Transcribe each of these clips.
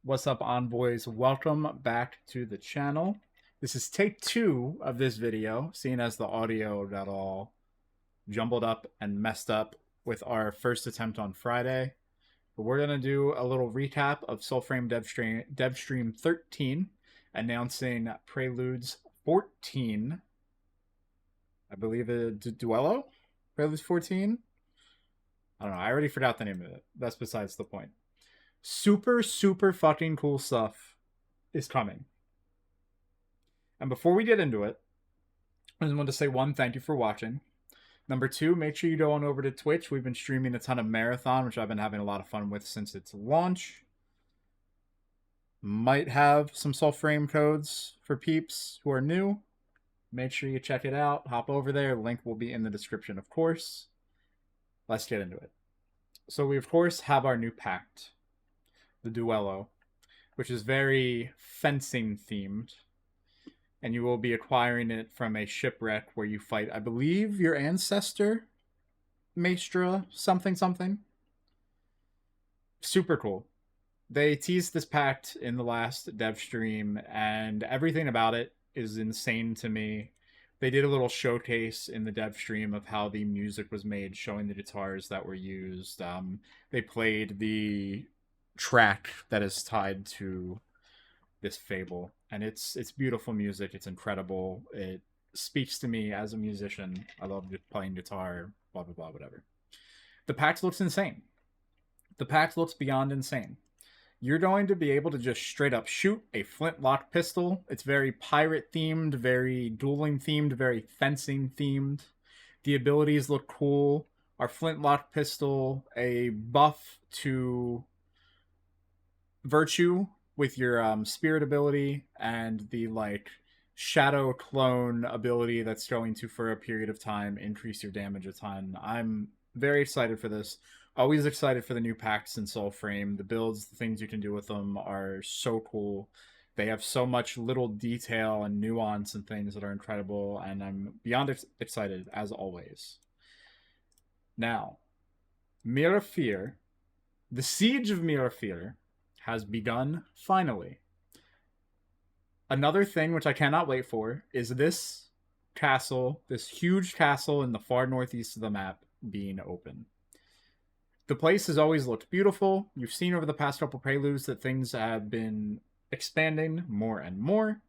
What's up, Envoys? Welcome back to the channel. This is take 2 of this video, seeing as the audio got all jumbled up and messed up with our first attempt on Friday. But we're going to do a little recap of Soulframe Devstream 13, announcing Preludes 14. I believe a Duello? Preludes 14? I don't know. I already forgot the name of it. That's besides the point. Super fucking cool stuff is coming. And before we get into it, I just want to say one, thank you for watching. Number two, make sure you go on over to Twitch. We've been streaming a ton of Marathon, which I've been having a lot of fun with since its launch. Might have some Soulframe codes for peeps who are new. Make sure you check it out. Hop over there. Link will be in the description, of course. Let's get into it. So we, of course, have our new pact, the Duello, which is very fencing themed. And you will be acquiring it from a shipwreck where you fight, I believe, your ancestor, Maestra, something. Super cool. They teased this pact in the last dev stream, and everything about it is insane to me. They did a little showcase in the dev stream of how the music was made, showing the guitars that were used. They played the track that is tied to this fable, and it's beautiful music. It's incredible. It speaks to me as a musician. I love playing guitar, blah blah blah, whatever. The pact looks insane. The pact looks beyond insane. You're going to be able to just straight up shoot a flintlock pistol. It's very pirate themed, very dueling themed, very fencing themed. The abilities look cool. Our flintlock pistol, a buff to virtue with your spirit ability, and the shadow clone ability that's going to, for a period of time, increase your damage a ton. I'm very excited for this. Always excited for the new packs in Soulframe. The builds, the things you can do with them are so cool. They have so much little detail and nuance and things that are incredible, and I'm beyond excited as always. Now, Mirafir, the Siege of Mirafir has begun finally. Another thing which I cannot wait for is this castle, this huge castle in the far northeast of the map, being open. The place has always looked beautiful. You've seen over the past couple preludes that things have been expanding more and more,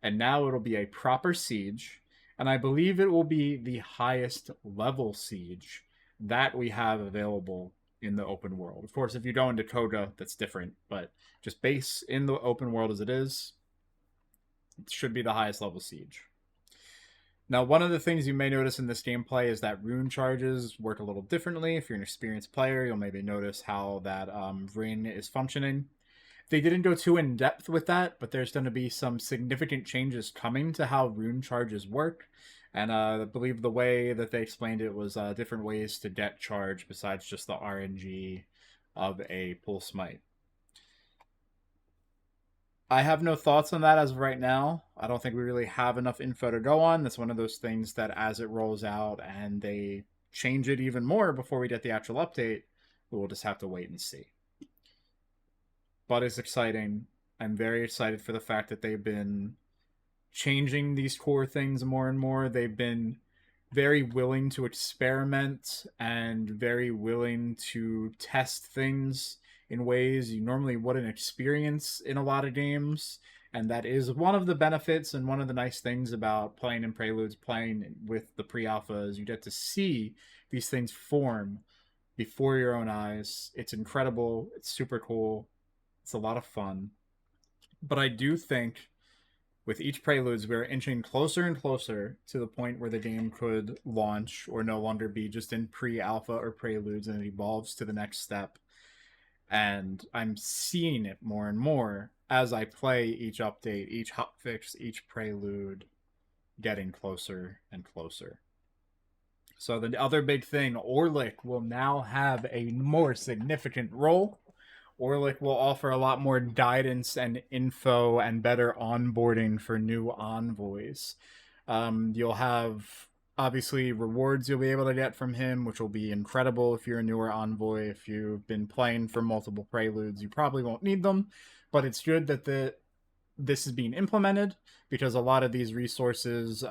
and now it'll be a proper siege, and I believe it will be the highest level siege that we have available in the open world. Of course, if you go into Koga, that's different, but just base in the open world as it is, it should be the highest level siege. Now, one of the things you may notice in this gameplay is that rune charges work a little differently. If you're an experienced player, you'll maybe notice how that ring is functioning. They didn't go too in depth with that, but there's going to be some significant changes coming to how rune charges work. And I believe the way that they explained it was different ways to get charge besides just the RNG of a pull smite. I have no thoughts on that as of right now. I don't think we really have enough info to go on. That's one of those things that as it rolls out and they change it even more before we get the actual update, we'll just have to wait and see. But it's exciting. I'm very excited for the fact that they've been changing these core things more and more. They've been very willing to experiment and very willing to test things in ways you normally wouldn't experience in a lot of games. And that is one of the benefits and one of the nice things about playing in Preludes, playing with the pre-alpha, is you get to see these things form before your own eyes. It's incredible. It's super cool. It's a lot of fun. But I do think with each Preludes, we're inching closer and closer to the point where the game could launch or no longer be just in pre-alpha or Preludes, and it evolves to the next step. And I'm seeing it more and more as I play each update, each hotfix, each Prelude, getting closer and closer. So the other big thing, Orlick will now have a more significant role. Orlick will offer a lot more guidance and info and better onboarding for new envoys. You'll have obviously rewards you'll be able to get from him, which will be incredible if you're a newer envoy. If you've been playing for multiple preludes, you probably won't need them, but it's good that this is being implemented because a lot of these resources,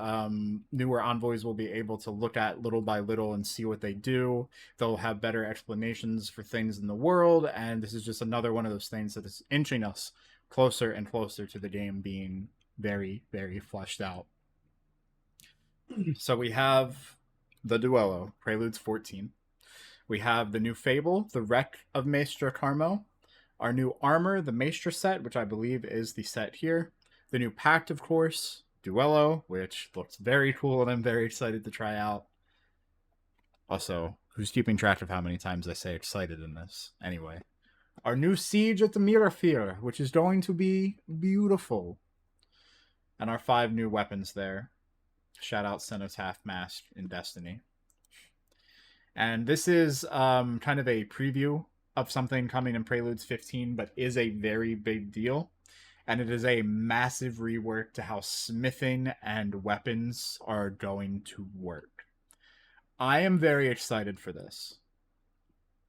newer envoys will be able to look at little by little and see what they do. They'll have better explanations for things in the world, and this is just another one of those things that is inching us closer and closer to the game being very, very fleshed out. So we have the Duello, Preludes 14. We have the new Fable, the Wreck of Maestra Carmo. Our new armor, the Maestra set, which I believe is the set here. The new Pact, of course. Duello, which looks very cool and I'm very excited to try out. Also, who's keeping track of how many times I say excited in this? Anyway. Our new Siege at the Mirafir, which is going to be beautiful. And our 5 new weapons there. Shout out Cenotaph Mask in Destiny. And this is kind of a preview of something coming in Preludes 15, but is a very big deal. And it is a massive rework to how smithing and weapons are going to work. I am very excited for this.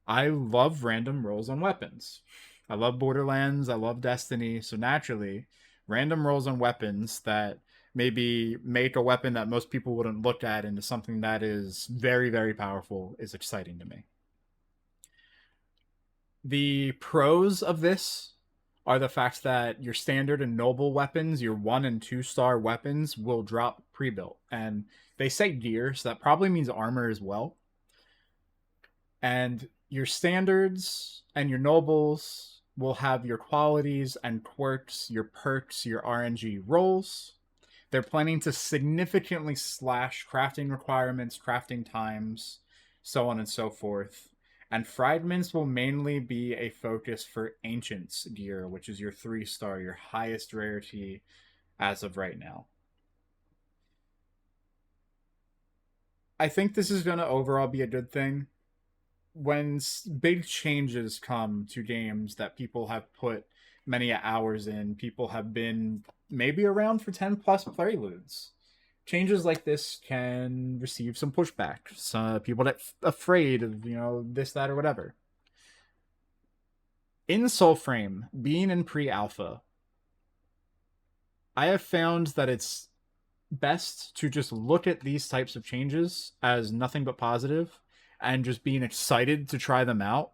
I love random rolls on weapons. I love Borderlands, I love Destiny, so naturally, random rolls on weapons that maybe make a weapon that most people wouldn't look at into something that is very, very powerful is exciting to me. The pros of this are the fact that your standard and noble weapons, your 1 and 2 star weapons, will drop pre-built. And they say gear, so that probably means armor as well. And your standards and your nobles will have your qualities and quirks, your perks, your RNG rolls. They're planning to significantly slash crafting requirements, crafting times, so on and so forth. And fragments will mainly be a focus for Ancients gear, which is your 3 star, your highest rarity as of right now. I think this is going to overall be a good thing. When big changes come to games that people have put many hours in, people have been maybe around for 10 plus preludes. Changes like this can receive some pushback. Some people get afraid of, this, that, or whatever. In Soulframe, being in pre-alpha, I have found that it's best to just look at these types of changes as nothing but positive and just being excited to try them out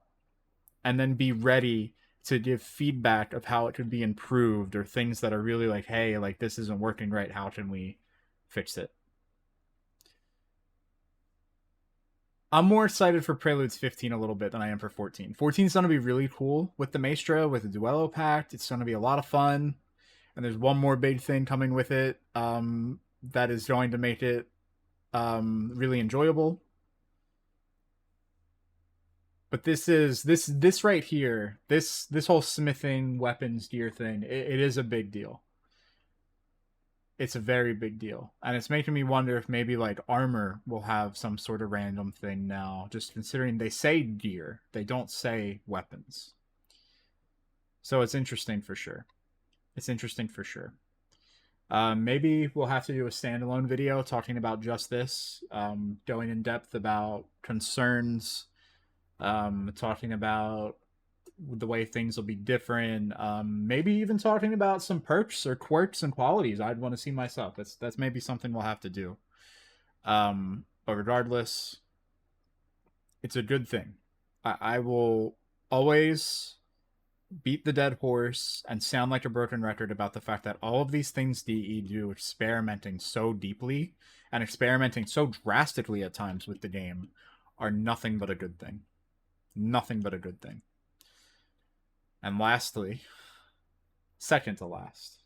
and then be ready to give feedback of how it could be improved or things that are really like, hey, like this isn't working right. How can we fix it? I'm more excited for Preludes 15 a little bit than I am for 14. 14 is going to be really cool with the Maestra, with the Duello Pact. It's going to be a lot of fun. And there's one more big thing coming with it that is going to make it really enjoyable. But this right here, this whole smithing weapons gear thing, it is a big deal. It's a very big deal, and it's making me wonder if maybe like armor will have some sort of random thing now. Just considering they say gear, they don't say weapons, so it's interesting for sure. It's interesting for sure. Maybe we'll have to do a standalone video talking about just this, going in depth about concerns, talking about the way things will be different, maybe even talking about some perks or quirks and qualities I'd want to see myself. That's maybe something we'll have to do. But regardless, it's a good thing. I will always beat the dead horse and sound like a broken record about the fact that all of these things DE do, experimenting so deeply and experimenting so drastically at times with the game, are nothing but a good thing. Nothing but a good thing. And lastly, second to last,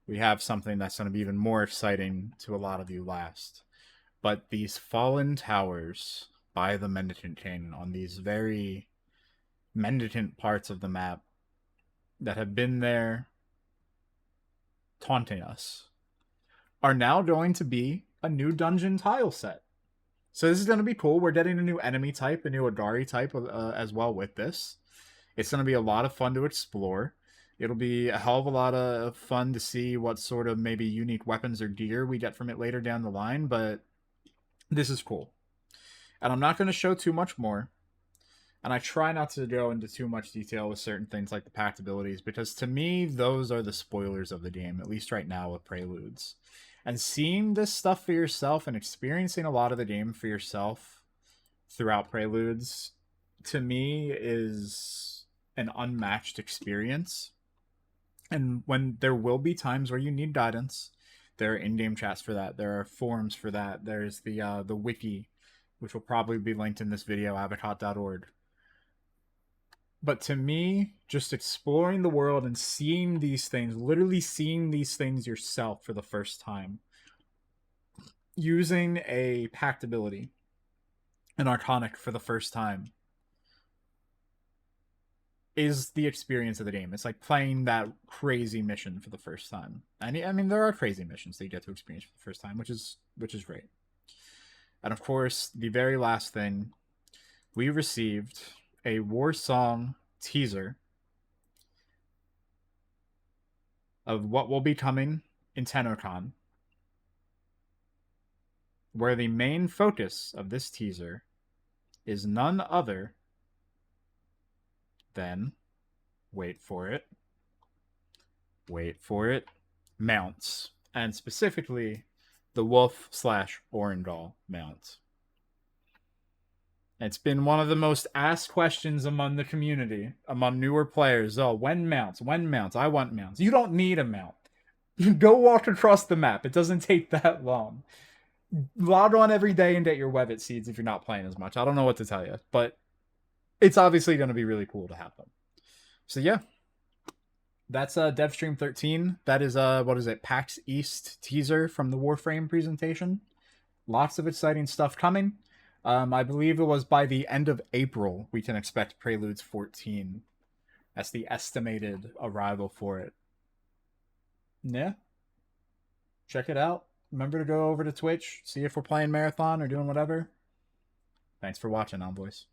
we have something that's going to be even more exciting to a lot of you last. But these fallen towers by the Mendicant King on these very mendicant parts of the map that have been there taunting us are now going to be a new dungeon tile set. So this is going to be cool. We're getting a new enemy type, a new Agari type as well with this. It's going to be a lot of fun to explore. It'll be a hell of a lot of fun to see what sort of maybe unique weapons or gear we get from it later down the line. But This is cool. And I'm not going to show too much more. And I try not to go into too much detail with certain things like the packed abilities, because to me, those are the spoilers of the game, at least right now with Preludes. And seeing this stuff for yourself and experiencing a lot of the game for yourself throughout Preludes, to me, is an unmatched experience. And when there will be times where you need guidance, there are in-game chats for that. There are forums for that. There's the wiki, which will probably be linked in this video, avocot.org. But to me, just exploring the world and seeing these things, literally seeing these things yourself for the first time, using a packed ability, an arcanic for the first time, is the experience of the game. It's like playing that crazy mission for the first time. And I mean, there are crazy missions that you get to experience for the first time, which is great. And of course, the very last thing, we received a War Song teaser of what will be coming in TennoCon, where the main focus of this teaser is none other than, wait for it, mounts, and specifically the Wolf / Orangol mount. It's been one of the most asked questions among the community, among newer players. Oh, when mounts? When mounts? I want mounts. You don't need a mount. Go walk across the map. It doesn't take that long. Log on every day and get your Webbit seeds if you're not playing as much. I don't know what to tell you, but it's obviously going to be really cool to have them. So yeah, that's DevStream 13. That is what is it? PAX East teaser from the Warframe presentation. Lots of exciting stuff coming. I believe it was by the end of April we can expect Preludes 14. That's the estimated arrival for it. Yeah. Check it out. Remember to go over to Twitch, see if we're playing Marathon or doing whatever. Thanks for watching, Envoys.